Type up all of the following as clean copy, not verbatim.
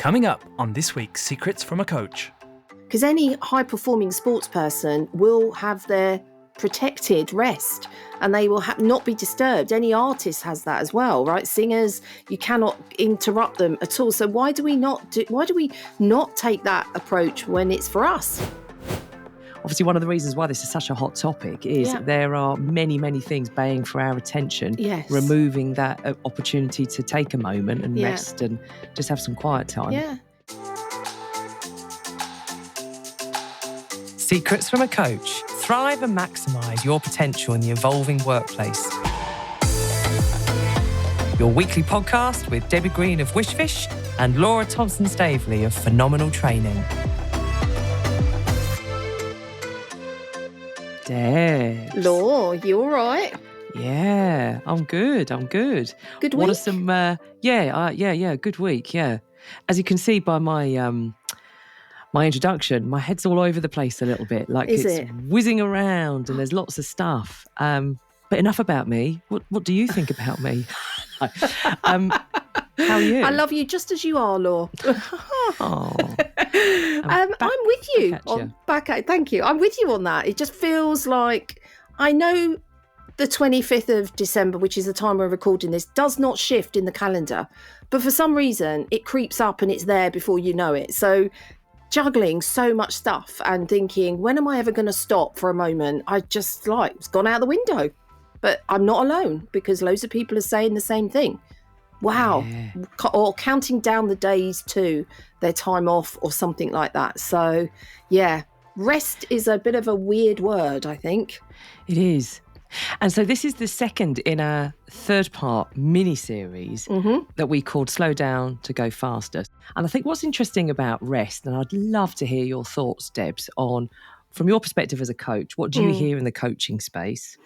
Coming up on this week's Secrets from a Coach. Because any high-performing sports person will have their protected rest and they will not be disturbed. Any artist has that as well, right? Singers, you cannot interrupt them at all. So why do we not take that approach when it's for us? Obviously, one of the reasons why this is such a hot topic is there are many, many things baying for our attention, removing that opportunity to take a moment and rest and just have some quiet time. Yeah. Secrets from a Coach. Thrive and maximise your potential in the evolving workplace. Your weekly podcast with Debbie Green of Wishfish and Laura Thompson-Staveley of Phenomenal Training. Debs. Law, you all right? Yeah, I'm good. Good week? What are some... good week, yeah. As you can see by my my introduction, my head's all over the place a little bit. Like it's whizzing around and there's lots of stuff. But enough about me. What do you think about me? How are you? I love you just as you are, Law. Oh, I'm with you. Thank you. I'm with you on that. It just feels like I know the 25th of December, which is the time we're recording this, does not shift in the calendar. But for some reason, it creeps up and it's there before you know it. So juggling so much stuff and thinking, when am I ever going to stop for a moment? I just it's gone out the window. But I'm not alone because loads of people are saying the same thing. Wow. Yeah. Or counting down the days to their time off or something like that. So, yeah, rest is a bit of a weird word, I think. It is. And so this is the second in our third-part mini-series that we called Slow Down to Go Faster. And I think what's interesting about rest, and I'd love to hear your thoughts, Debs, on, from your perspective as a coach, what do you hear in the coaching space?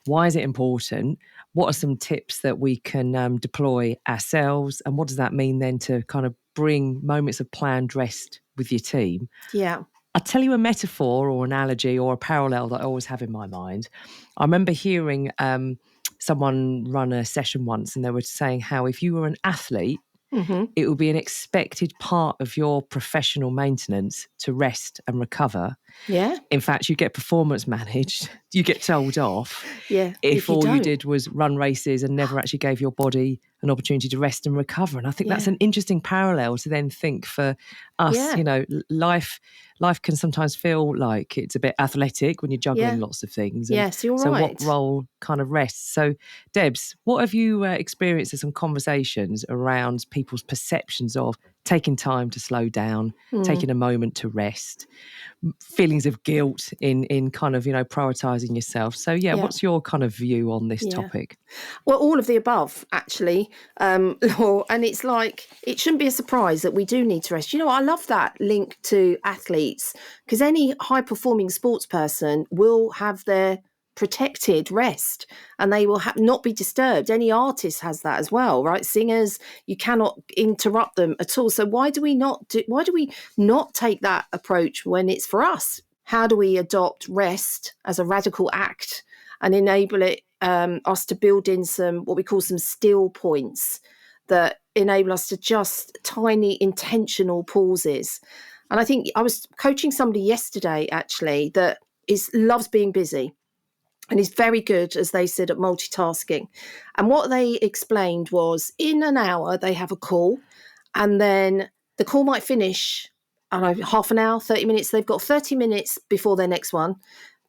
Why is it important? What are some tips that we can deploy ourselves? And what does that mean then to kind of bring moments of planned rest with your team? Yeah. I'll tell you a metaphor or analogy or a parallel that I always have in my mind. I remember hearing someone run a session once and they were saying how if you were an athlete, it would be an expected part of your professional maintenance to rest and recover. Yeah. In fact, you get performance managed, you get told off. Yeah. If all you did was run races and never actually gave your body an opportunity to rest and recover. And I think that's an interesting parallel to then think for us, life can sometimes feel like it's a bit athletic when you're juggling lots of things. Yes, you're so right. So what role kind of rests? So Debs, what have you experienced in some conversations around people's perceptions of taking time to slow down, taking a moment to rest, feelings of guilt in kind of, prioritising yourself? So, what's your kind of view on this topic? Well, all of the above, actually, Laura. And it's like, it shouldn't be a surprise that we do need to rest. I love that link to athletes because any high-performing sports person will have their protected rest and they will not be disturbed. Any artist has that as well, right? Singers, you cannot interrupt them at all. So why do we not take that approach when it's for us? How do we adopt rest as a radical act and enable us to build in some what we call some still points that enable us to just tiny intentional pauses? And I think I was coaching somebody yesterday actually that loves being busy. And is very good, as they said, at multitasking. And what they explained was in an hour, they have a call and then the call might finish, I don't know, half an hour, 30 minutes. They've got 30 minutes before their next one.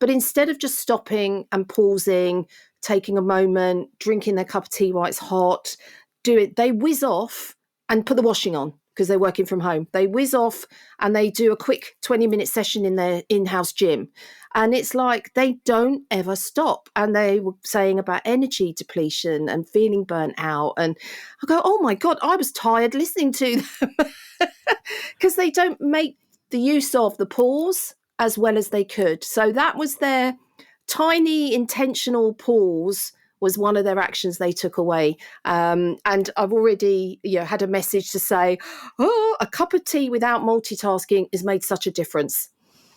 But instead of just stopping and pausing, taking a moment, drinking their cup of tea while it's hot, they whiz off and put the washing on because they're working from home. They whiz off and they do a quick 20-minute session in their in-house gym. And it's like they don't ever stop. And they were saying about energy depletion and feeling burnt out. And I go, oh my God, I was tired listening to them because they don't make the use of the pause as well as they could. So that was their tiny intentional pause was one of their actions they took away. And I've already had a message to say, a cup of tea without multitasking has made such a difference.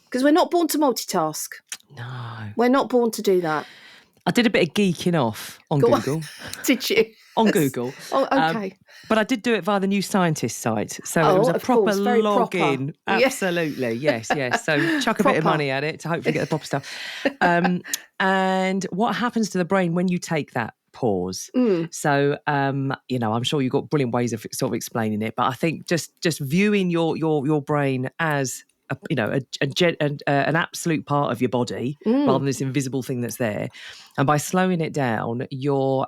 Because we're not born to multitask. No. We're not born to do that. I did a bit of geeking off on Google. Did you? on Google. Oh, okay. But I did do it via the New Scientist site. So it was a of proper course, very proper. login. Yeah. Absolutely. Yes. So chuck a bit of Proper. money at it to hopefully get the proper stuff. And what happens to the brain when you take that pause? So, I'm sure you've got brilliant ways of sort of explaining it, but I think just viewing your brain as an absolute part of your body rather than this invisible thing that's there. And by slowing it down, you're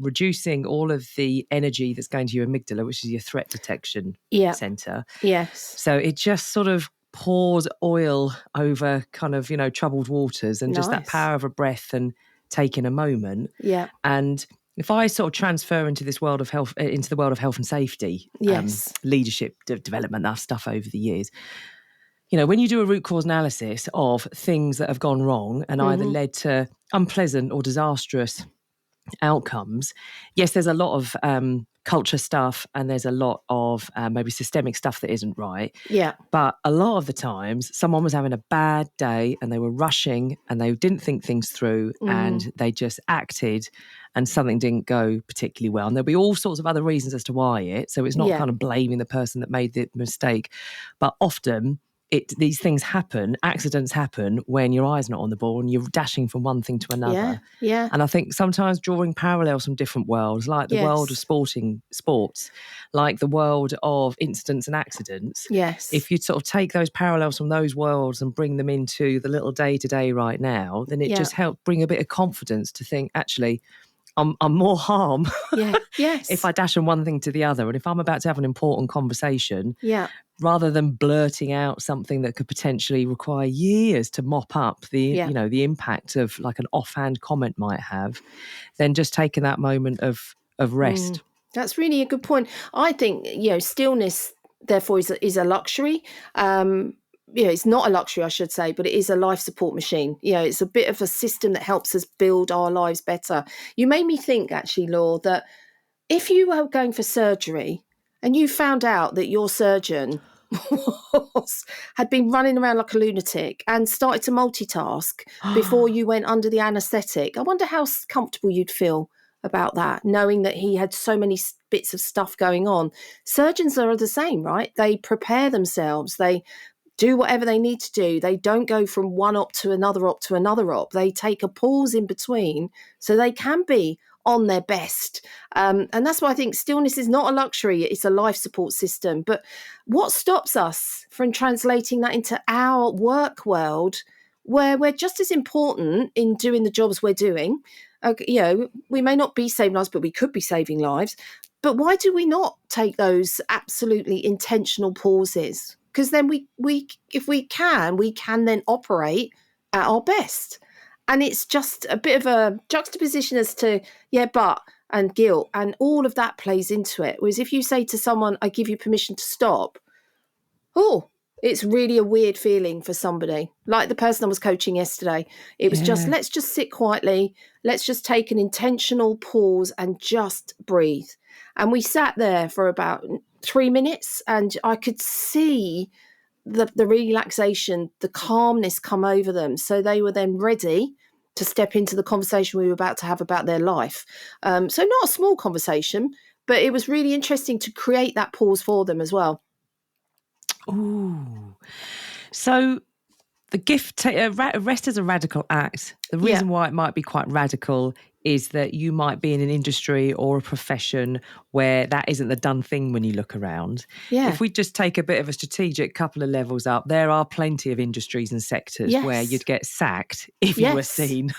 reducing all of the energy that's going to your amygdala, which is your threat detection center. Yes. So it just sort of pours oil over kind of, troubled waters and just that Nice. power of a breath and taking a moment. Yeah. And if I sort of transfer into this world of health, into the world of health and safety, Yes. leadership development, that stuff over the years, when you do a root cause analysis of things that have gone wrong and either led to unpleasant or disastrous outcomes, yes, there's a lot of culture stuff and there's a lot of maybe systemic stuff that isn't right. Yeah. But a lot of the times someone was having a bad day and they were rushing and they didn't think things through and they just acted and something didn't go particularly well. And there'll be all sorts of other reasons as to why so it's not kind of blaming the person that made the mistake. But often these things happen, accidents happen when your eye's not on the ball and you're dashing from one thing to another. Yeah. And I think sometimes drawing parallels from different worlds, like the world of sports, like the world of incidents and accidents. Yes. If you sort of take those parallels from those worlds and bring them into the little day-to-day right now, then it just helps bring a bit of confidence to think, actually, I'm more harm if I dash from one thing to the other. And if I'm about to have an important conversation, rather than blurting out something that could potentially require years to mop up the impact of like an offhand comment might have, then just taking that moment of rest. That's really a good point. I think, stillness, therefore, is a luxury. It's not a luxury, I should say, but it is a life support machine. It's a bit of a system that helps us build our lives better. You made me think, actually, Law, that if you were going for surgery and you found out that your surgeon had been running around like a lunatic and started to multitask before you went under the anaesthetic, I wonder how comfortable you'd feel about that, knowing that he had so many bits of stuff going on. Surgeons are the same, right? They prepare themselves. They do whatever they need to do. They don't go from one op to another op to another op. They take a pause in between so they can be on their best. And that's why I think stillness is not a luxury. It's a life support system. But what stops us from translating that into our work world, where we're just as important in doing the jobs we're doing? We may not be saving lives, but we could be saving lives. But why do we not take those absolutely intentional pauses? Because then if we can then operate at our best. And it's just a bit of a juxtaposition as to, but, and guilt, and all of that plays into it. Whereas if you say to someone, I give you permission to stop, it's really a weird feeling for somebody. Like the person I was coaching yesterday, it was just, let's just sit quietly, let's just take an intentional pause and just breathe. And we sat there for about 3 minutes and I could see the relaxation, the calmness come over them. So they were then ready to step into the conversation we were about to have about their life. So not a small conversation, but it was really interesting to create that pause for them as well. Ooh. So the gift, rest is a radical act. The reason why it might be quite radical is that you might be in an industry or a profession where that isn't the done thing when you look around. Yeah. If we just take a bit of a strategic couple of levels up, there are plenty of industries and sectors where you'd get sacked if you were seen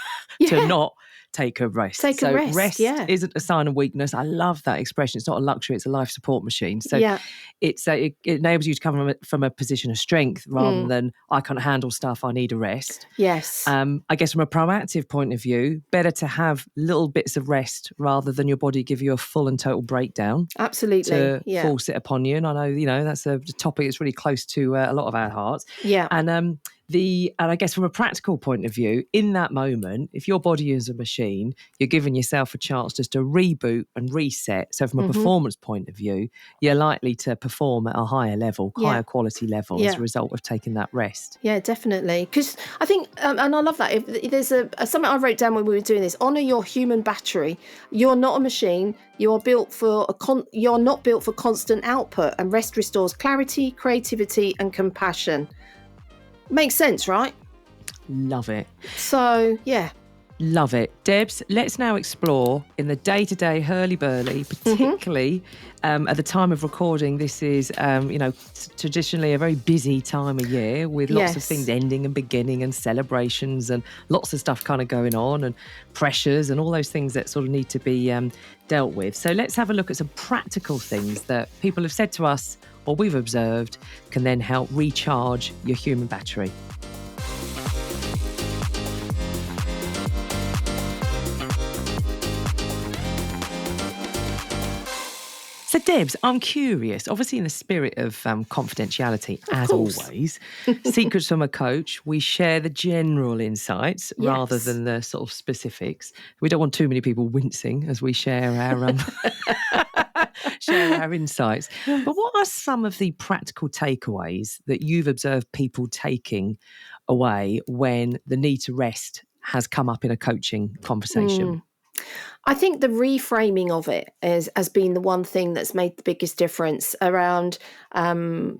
to not take a rest. Rest isn't a sign of weakness. I love that expression. It's not a luxury, it's a life support machine. So it enables you to come from a position of strength rather than I can't handle stuff, I need a rest. Yes. I guess from a proactive point of view, better to have little bits of rest rather than your body give you a full and total breakdown. Absolutely. To force it upon you. And I know, that's a topic that's really close to a lot of our hearts. Yeah. And And I guess from a practical point of view, in that moment, if your body is a machine, you're giving yourself a chance just to reboot and reset. So from a performance point of view, you're likely to perform at a higher level, higher quality level as a result of taking that rest. Yeah, definitely. Because I think, and I love that. If there's something I wrote down when we were doing this, honour your human battery. You're not a machine. You're built for you're not built for constant output, and rest restores clarity, creativity, and compassion. Makes sense, right? Love it. So, yeah. Love it. Debs, let's now explore in the day-to-day hurly-burly, particularly at the time of recording. This is, traditionally a very busy time of year with lots of things ending and beginning and celebrations and lots of stuff kind of going on and pressures and all those things that sort of need to be dealt with. So let's have a look at some practical things that people have said to us or we've observed can then help recharge your human battery. So, Debs, I'm curious, obviously in the spirit of confidentiality, as always, Secrets from a Coach, we share the general insights rather than the sort of specifics. We don't want too many people wincing as we share our share our insights. But what are some of the practical takeaways that you've observed people taking away when the need to rest has come up in a coaching conversation? I think the reframing of it has been the one thing that's made the biggest difference around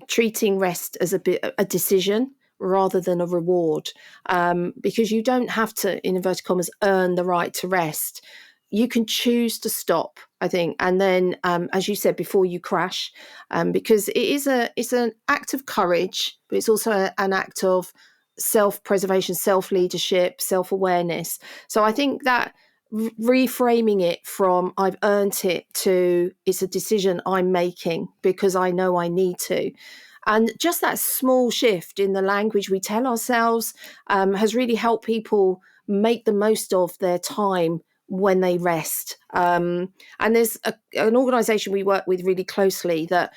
treating rest as a decision rather than a reward, because you don't have to, in inverted commas, earn the right to rest. You can choose to stop, I think, and then, as you said before, you crash, because it's an act of courage, but it's also an act of self-preservation, self-leadership, self-awareness. So I think that reframing it from I've earned it to it's a decision I'm making because I know I need to. And just that small shift in the language we tell ourselves has really helped people make the most of their time when they rest. And there's an organisation we work with really closely that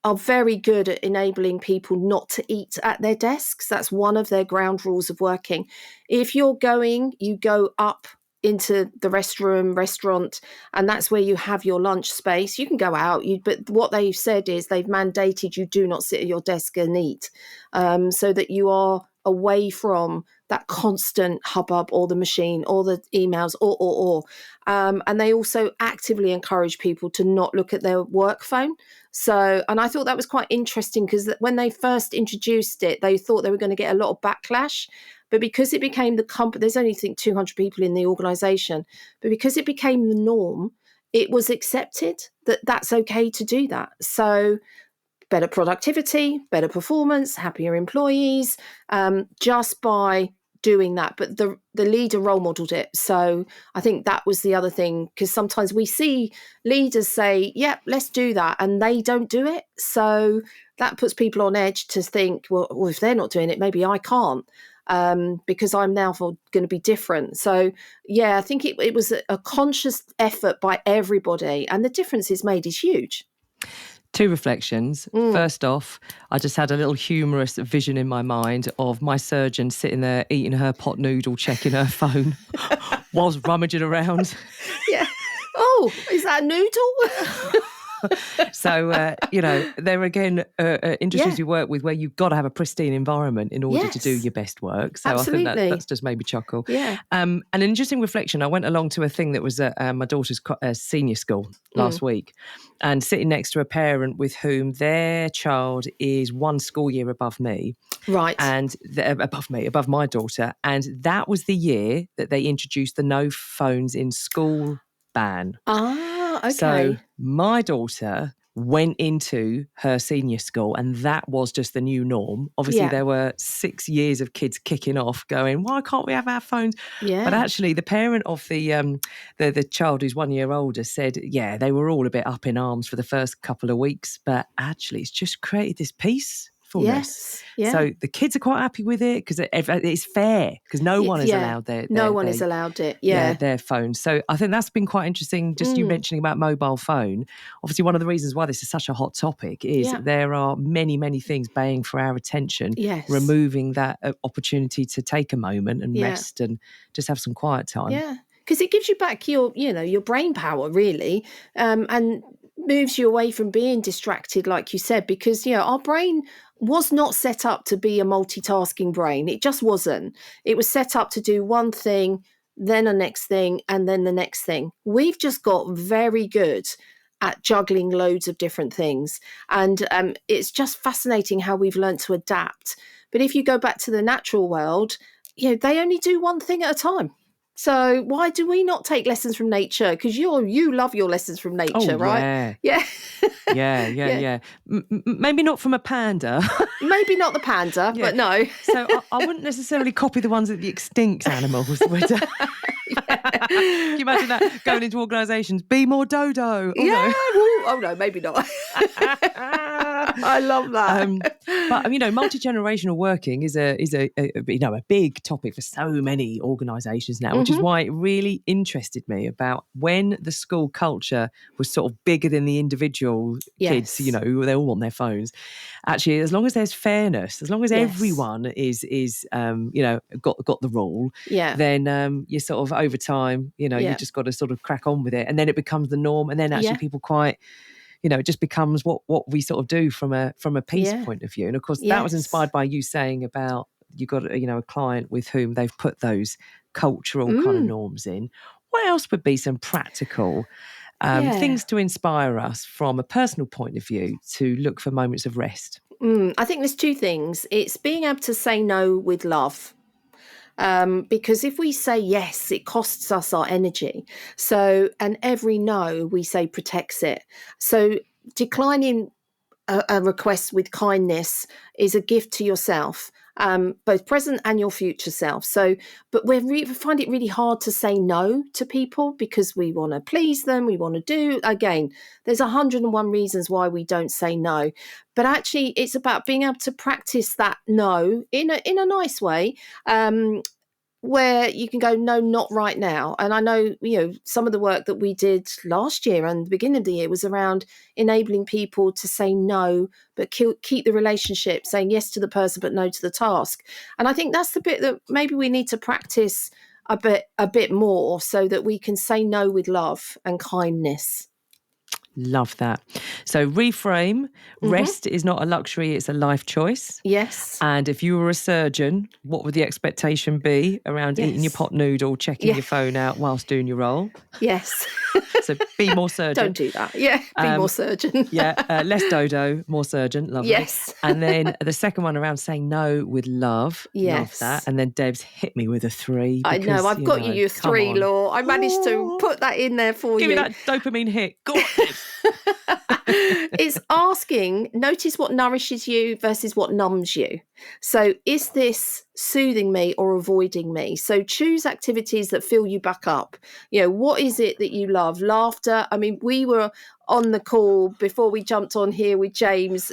are very good at enabling people not to eat at their desks. That's one of their ground rules of working. If you're going, you go up into the restaurant, and that's where you have your lunch space. You can go out, but what they've said is they've mandated you do not sit at your desk and eat, so that you are away from that constant hubbub or the machine or the emails or. And they also actively encourage people to not look at their work phone. So, and I thought that was quite interesting because when they first introduced it, they thought they were going to get a lot of backlash. But because it became the company, there's only, I think, 200 people in the organisation, but because it became the norm, it was accepted that that's okay to do that. So better productivity, better performance, happier employees, just by doing that. But the leader role modeled it. So I think that was the other thing, because sometimes we see leaders say, yeah, let's do that, and they don't do it. So that puts people on edge to think, well, if they're not doing it, maybe I can't. Because I'm now going to be different. So, yeah, I think it was a conscious effort by everybody, and the difference it's made is huge. Two reflections. First off, I just had a little humorous vision in my mind of my surgeon sitting there eating her pot noodle, checking her phone whilst rummaging around. Yeah. Oh, is that a noodle? So, there again, industries you work with where you've got to have a pristine environment in order to do your best work. So absolutely. I think that's just made me chuckle. Yeah. An interesting reflection, I went along to a thing that was at my daughter's senior school last week, and sitting next to a parent with whom their child is one school year above me. Right. And above my daughter. And that was the year that they introduced the no phones in school ban. Ah, okay. So my daughter went into her senior school and that was just the new norm. Obviously, there were 6 years of kids kicking off going, why can't we have our phones? Yeah. But actually, the parent of the child who's 1 year older said, yeah, they were all a bit up in arms for the first couple of weeks, but actually it's just created this peace playfulness. Yes. Yeah. So the kids are quite happy with it because it's fair, because no one is allowed No one is allowed it. their phone. So I think that's been quite interesting. Just you mentioning about mobile phone. Obviously, one of the reasons why this is such a hot topic is there are many, many things baying for our attention, removing that opportunity to take a moment and rest and just have some quiet time. Yeah, because it gives you back your brain power, really, and moves you away from being distracted, like you said, because our brain was not set up to be a multitasking brain. It just wasn't. It was set up to do one thing, then a next thing, and then the next thing. We've just got very good at juggling loads of different things, and it's just fascinating how we've learned to adapt. But if you go back to the natural world, they only do one thing at a time. So why do we not take lessons from nature? Because you love your lessons from nature, right? Yeah. Maybe not from a panda. Maybe not the panda, but no. So I wouldn't necessarily copy the ones that the extinct animals would. Can you imagine that going into organisations? Be more dodo. Oh no, maybe not. I love that. But multi-generational working is a big topic for so many organisations now, which is why it really interested me about when the school culture was sort of bigger than the individual kids. They all want their phones. Actually, as long as there's fairness, as long as everyone is got the rule, then you sort of over time, you just got to sort of crack on with it, and then it becomes the norm, and then actually people quite. It just becomes what we sort of do from a peace point of view. And of course, that was inspired by you saying about you got a client with whom they've put those cultural kind of norms in. What else would be some practical things to inspire us from a personal point of view to look for moments of rest? I think there's two things. It's being able to say no with love. Because if we say yes, it costs us our energy. So, and every no we say protects it. So declining a request with kindness is a gift to yourself, both present and your future self. So, but we find it really hard to say no to people because we want to please them. We want to do, again, there's 101 reasons why we don't say no. But actually, it's about being able to practice that no in a nice way, where you can go, no, not right now. And I know, some of the work that we did last year and the beginning of the year was around enabling people to say no, but keep the relationship, saying yes to the person, but no to the task. And I think that's the bit that maybe we need to practice a bit more so that we can say no with love and kindness. Love that. So reframe, rest is not a luxury, it's a life choice. Yes. And if you were a surgeon, what would the expectation be around eating your pot noodle, checking your phone out whilst doing your role? Yes. So be more surgeon. Don't do that. Yeah, be more surgeon. Less dodo, more surgeon. Lovely. Yes. And then the second one around saying no with love. Yes. Love that. And then Debs hit me with a 3. I know, I've got you your 3, Law. I managed to put that in there for you. Give me that dopamine hit. Go on, Debs. It's asking, notice what nourishes you versus what numbs you. So is this soothing me or avoiding me? So choose activities that fill you back up. What is it that you love? Laughter. I mean, we were on the call before we jumped on here with James,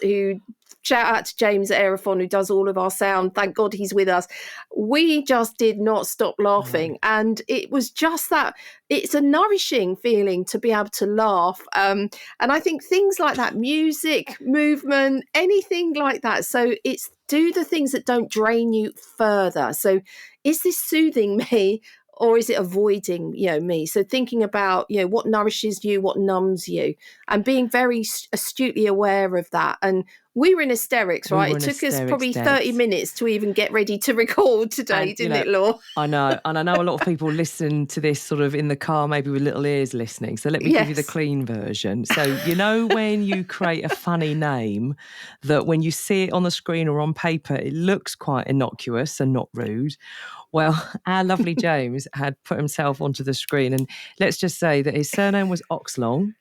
shout out to James at Aerophone, who does all of our sound. Thank God he's with us. We just did not stop laughing. And it was just that it's a nourishing feeling to be able to laugh. And I think things like that, music, movement, anything like that. So it's do the things that don't drain you further. So is this soothing me? Or is it avoiding, me? So thinking about, what nourishes you, what numbs you, and being very astutely aware of that. And we were in hysterics, right? It took us probably 30 minutes to even get ready to record today, didn't it, Law? I know. And I know a lot of people listen to this sort of in the car, maybe with little ears listening. So let me give you the clean version. So, when you create a funny name that when you see it on the screen or on paper, it looks quite innocuous and not rude. Well, our lovely James had put himself onto the screen, and let's just say that his surname was Oxlong.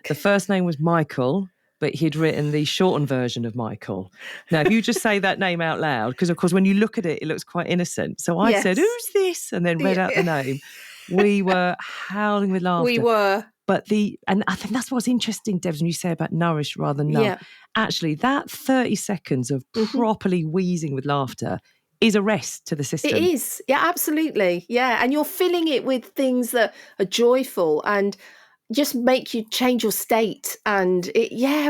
The first name was Michael, but he'd written the shortened version of Michael. Now, if you just say that name out loud, because of course, when you look at it, it looks quite innocent. So I said, "Who's this?" and then read out the name. We were howling with laughter. We were. But and I think that's what's interesting, Debs, when you say about nourish rather than numb. actually that 30 seconds of properly wheezing with laughter is a rest to the system. It is. Yeah, absolutely. Yeah. And you're filling it with things that are joyful and just make you change your state. And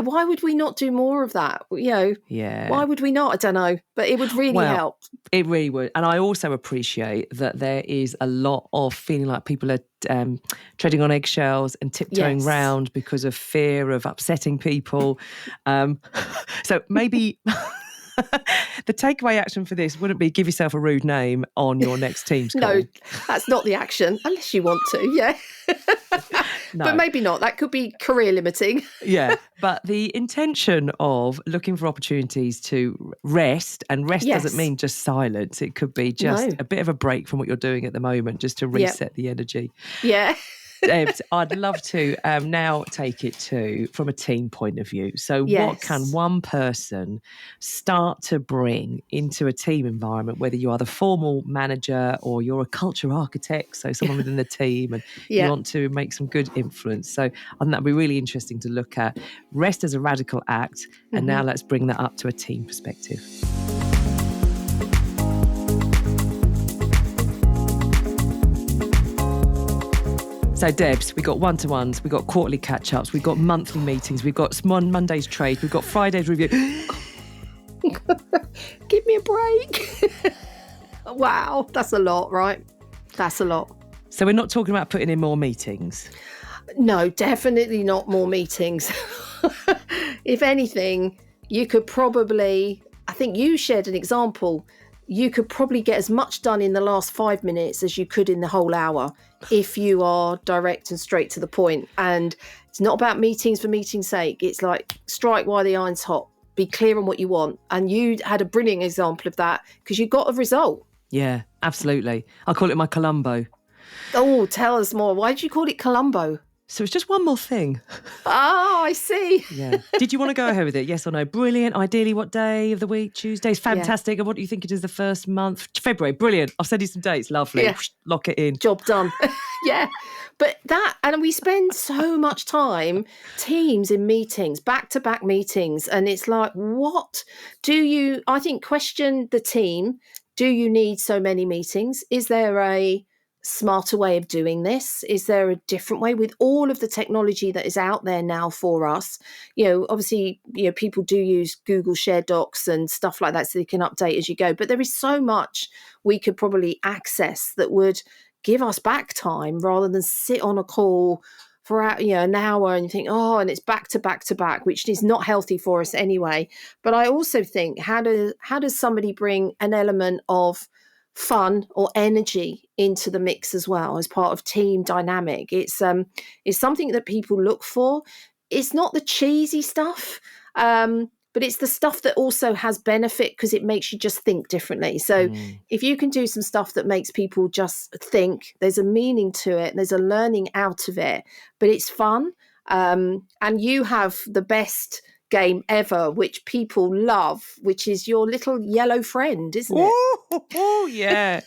why would we not do more of that? Yeah. Why would we not? I don't know, but it would really help. It really would. And I also appreciate that there is a lot of feeling like people are treading on eggshells and tiptoeing round because of fear of upsetting people. So maybe the takeaway action for this wouldn't be give yourself a rude name on your next Teams call. No, that's not the action, unless you want to, yeah. No. But maybe not. That could be career limiting. Yeah, but the intention of looking for opportunities to rest, and rest doesn't mean just silence. It could be just a bit of a break from what you're doing at the moment, just to reset the energy. Yeah. Debs, I'd love to now take it from a team point of view. So what can one person start to bring into a team environment, whether you are the formal manager or you're a culture architect, so someone within the team, and you want to make some good influence. So I think that'd be really interesting to look at. Rest as a radical act, and now let's bring that up to a team perspective. So, Debs, we've got one-to-ones, we've got quarterly catch-ups, we've got monthly meetings, we've got Monday's trade, we've got Friday's review. Give me a break. Wow, that's a lot, right? That's a lot. So we're not talking about putting in more meetings? No, definitely not more meetings. If anything, you could probably, I think you shared an example, you could probably get as much done in the last 5 minutes as you could in the whole hour if you are direct and straight to the point. And it's not about meetings for meeting's sake. It's like strike while the iron's hot. Be clear on what you want. And you had a brilliant example of that because you got a result. Yeah, absolutely. I call it my Columbo. Oh, tell us more. Why did you call it Columbo? So it's just one more thing. Oh, I see. Yeah. Did you want to go ahead with it? Yes or no? Brilliant. Ideally, what day of the week? Tuesdays. Fantastic. Yeah. And what do you think it is the first month? February. Brilliant. I'll send you some dates. Lovely. Yeah. Lock it in. Job done. Yeah. But and we spend so much time, teams in meetings, back-to-back meetings. And it's like, what I think question the team. Do you need so many meetings? Is there a smarter way of doing this? Is there a different way with all of the technology that is out there now for us? Obviously, people do use Google Share Docs and stuff like that so they can update as you go. But there is so much we could probably access that would give us back time rather than sit on a call for an hour and you think, and it's back to back to back, which is not healthy for us anyway. But I also think, how does somebody bring an element of fun or energy into the mix as well as part of team dynamic? It's something that people look for. It's not the cheesy stuff, but it's the stuff that also has benefit because it makes you just think differently. So if you can do some stuff that makes people just think, there's a meaning to it, there's a learning out of it, but it's fun, and you have the best game ever, which people love, which is your little yellow friend, isn't it? Oh, yeah.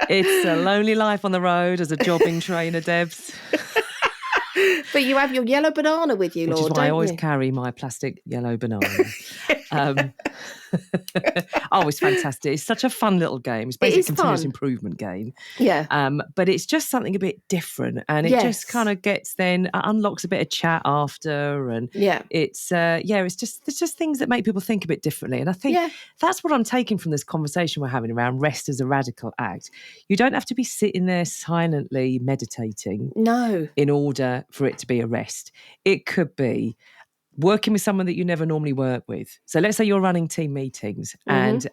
It's a lonely life on the road as a jobbing trainer, Debs. But you have your yellow banana with you, Which Lord, is why I don't always you? carry my plastic yellow banana. It's fantastic. It's such a fun little game. It's basically a continuous improvement game. Yeah. But it's just something a bit different, and it just kind of unlocks a bit of chat after, and it's just things that make people think a bit differently. And I think that's what I'm taking from this conversation we're having around rest as a radical act. You don't have to be sitting there silently meditating in order for it to be a rest. It could be working with someone that you never normally work with. So let's say you're running team meetings and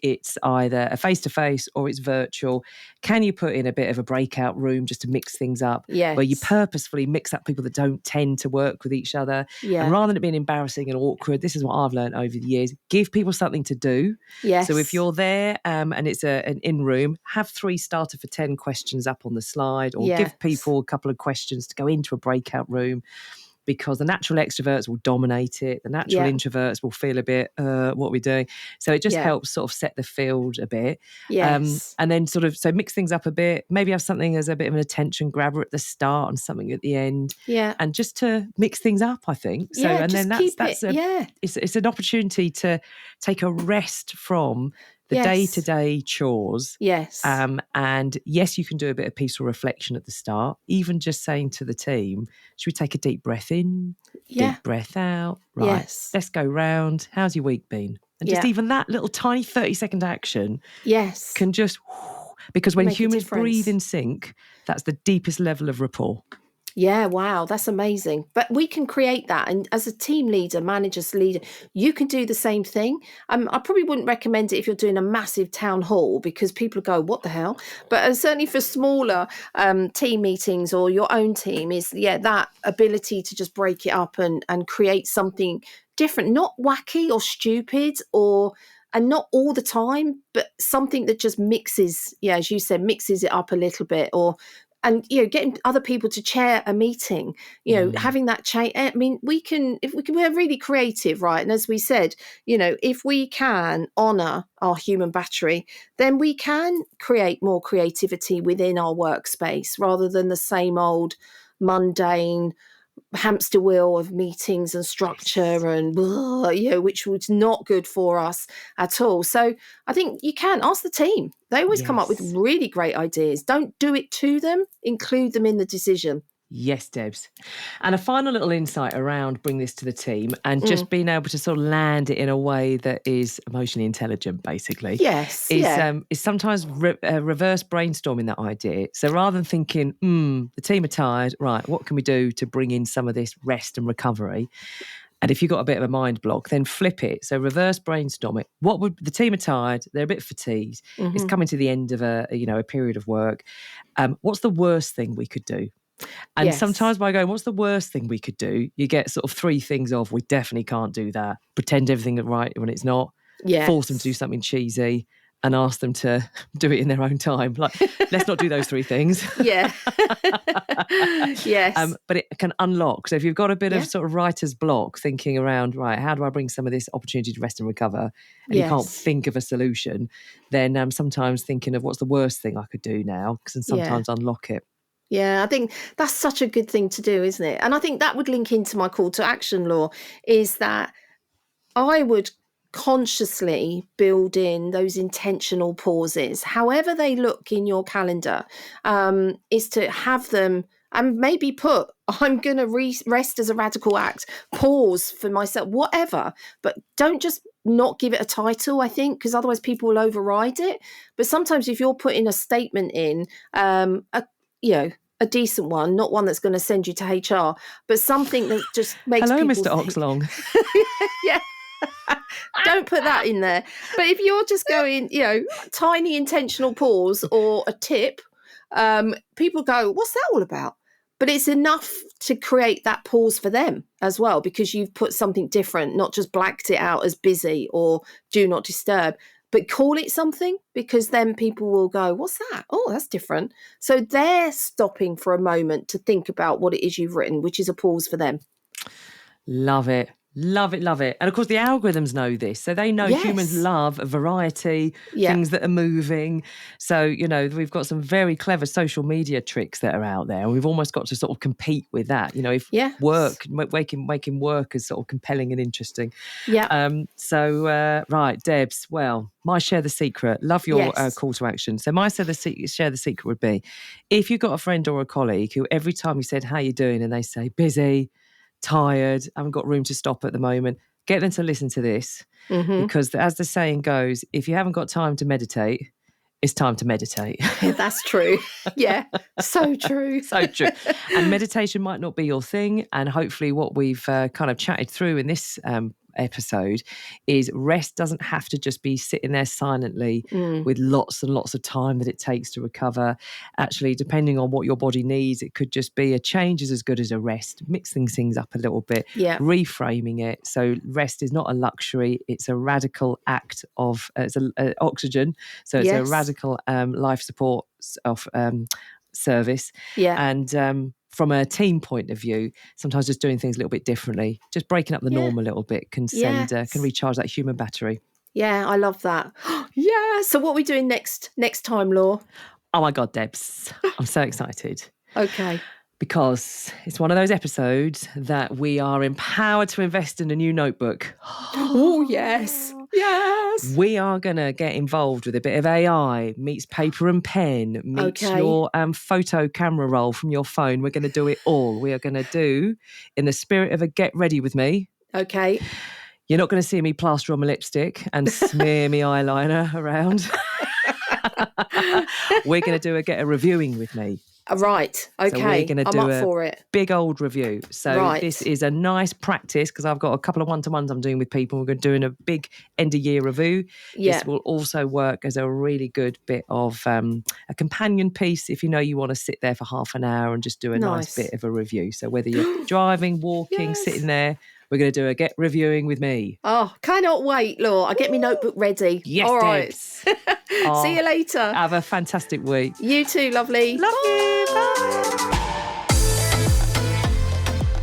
it's either a face-to-face or it's virtual. Can you put in a bit of a breakout room just to mix things up? Yes. Where you purposefully mix up people that don't tend to work with each other. Yeah. And rather than it being embarrassing and awkward, this is what I've learned over the years, give people something to do. Yes. So if you're there and it's an in-room, have 3 starter for 10 questions up on the slide, or give people a couple of questions to go into a breakout room. because the natural extroverts will dominate it. The natural introverts will feel a bit, what are we doing? So it just helps sort of set the field a bit. Yes. And then sort of, so mix things up a bit, maybe have something as a bit of an attention grabber at the start and something at the end. Yeah. And just to mix things up, I think. So, Yeah, and just then keep that's it. it's an opportunity to take a rest from the day-to-day chores. Yes. And yes, you can do a bit of peaceful reflection at the start, even just saying to the team, should we take a deep breath in, deep breath out? Right, let's go round. How's your week been? And just even that little tiny 30-second action can just, because when humans breathe in sync, that's the deepest level of rapport. Yeah, wow, that's amazing. But we can create that. And as a team leader, manager's leader, you can do the same thing. I probably wouldn't recommend it if you're doing a massive town hall because people go, what the hell? But certainly for smaller team meetings or your own team is, that ability to just break it up and create something different, not wacky or stupid and not all the time, but something that just mixes, as you said, mixes it up a little bit and getting other people to chair a meeting, having that change. I mean, we're really creative, right? And as we said, if we can honour our human battery, then we can create more creativity within our workspace rather than the same old mundane hamster wheel of meetings and structure and which was not good for us at all. So I think you can ask the team. They always come up with really great ideas. Don't do it to them, include them in the decision. Yes, Debs. And a final little insight around bring this to the team and just being able to sort of land it in a way that is emotionally intelligent, basically. Yes. Is sometimes reverse brainstorming that idea. So rather than thinking, the team are tired, right, what can we do to bring in some of this rest and recovery? And if you've got a bit of a mind block, then flip it. So reverse brainstorm it. What would the team are tired? They're a bit fatigued. It's coming to the end of a period of work. What's the worst thing we could do? And sometimes by going, what's the worst thing we could do? You get sort of three things of, we definitely can't do that. Pretend everything is right when it's not. Force them to do something cheesy and ask them to do it in their own time. Like, let's not do those three things. Yes. But it can unlock. So if you've got a bit of sort of writer's block thinking around, right, how do I bring some of this opportunity to rest and recover? And you can't think of a solution, then sometimes thinking of what's the worst thing I could do now, can sometimes unlock it. Yeah, I think that's such a good thing to do, isn't it? And I think that would link into my call to action, Law, is that I would consciously build in those intentional pauses, however they look in your calendar, is to have them and maybe put, I'm going to rest as a radical act, pause for myself, whatever, but don't just not give it a title, I think, because otherwise people will override it. But sometimes if you're putting a statement in, a decent one, not one that's going to send you to HR, but something that just makes Hello, people Mr. Oxlong. Yeah. Don't put that in there. But if you're just going, tiny intentional pause or a tip, people go, what's that all about? But it's enough to create that pause for them as well, because you've put something different, not just blacked it out as busy or do not disturb, but call it something, because then people will go, what's that? Oh, that's different. So they're stopping for a moment to think about what it is you've written, which is a pause for them. Love it. Love it, love it. And of course, the algorithms know this. So they know humans love a variety, things that are moving. So, we've got some very clever social media tricks that are out there. And we've almost got to sort of compete with that. If making work is sort of compelling and interesting. Yeah. Right, Debs, well, my share the secret. Love your call to action. So my share the secret would be, if you've got a friend or a colleague who every time you said, how you doing? And they say, busy, tired, haven't got room to stop at the moment, get them to listen to this, because as the saying goes, if you haven't got time to meditate, it's time to meditate. That's true. Yeah, so true. So true. And meditation might not be your thing, and hopefully what we've kind of chatted through in this episode is rest doesn't have to just be sitting there silently with lots and lots of time that it takes to recover. Actually, depending on what your body needs, it could just be a change is as good as a rest, mixing things up a little bit, reframing it. So rest is not a luxury, it's a radical act of it's oxygen, so it's a radical life support of service. And from a team point of view, sometimes just doing things a little bit differently, just breaking up the norm a little bit can recharge that human battery. Yeah, I love that. Yeah. So what are we doing next time, Law? Oh my God, Debs. I'm so excited. Okay. Because it's one of those episodes that we are empowered to invest in a new notebook. Oh, yes. Yes. We are going to get involved with a bit of AI, meets paper and pen, meets your photo camera roll from your phone. We're going to do it all. We are going to do, in the spirit of a get ready with me. Okay. You're not going to see me plaster on my lipstick and smear me eyeliner around. We're going to do a get a reviewing with me. Right. Okay. So we're going to do I'm up for it. Big old review. So this is a nice practice because I've got a couple of one-to-ones I'm doing with people. We're going to do a big end-of-year review. Yeah. This will also work as a really good bit of a companion piece if you know you want to sit there for half an hour and just do a nice bit of a review. So whether you're driving, walking, sitting there, we're going to do a get reviewing with me. Oh, cannot wait, Law. I get my notebook ready. Yes, all right. See you later. Have a fantastic week. You too, lovely. Love you. Bye.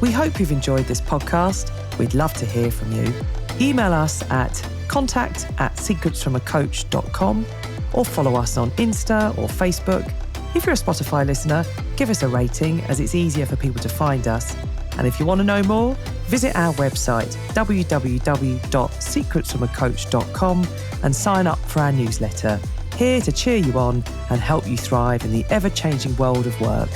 We hope you've enjoyed this podcast. We'd love to hear from you. Email us at contact@secretsfromacoach.com or follow us on Insta or Facebook. If you're a Spotify listener, give us a rating as it's easier for people to find us. And if you want to know more, visit our website, www.secretsfromacoach.com, and sign up for our newsletter. Here to cheer you on and help you thrive in the ever-changing world of work.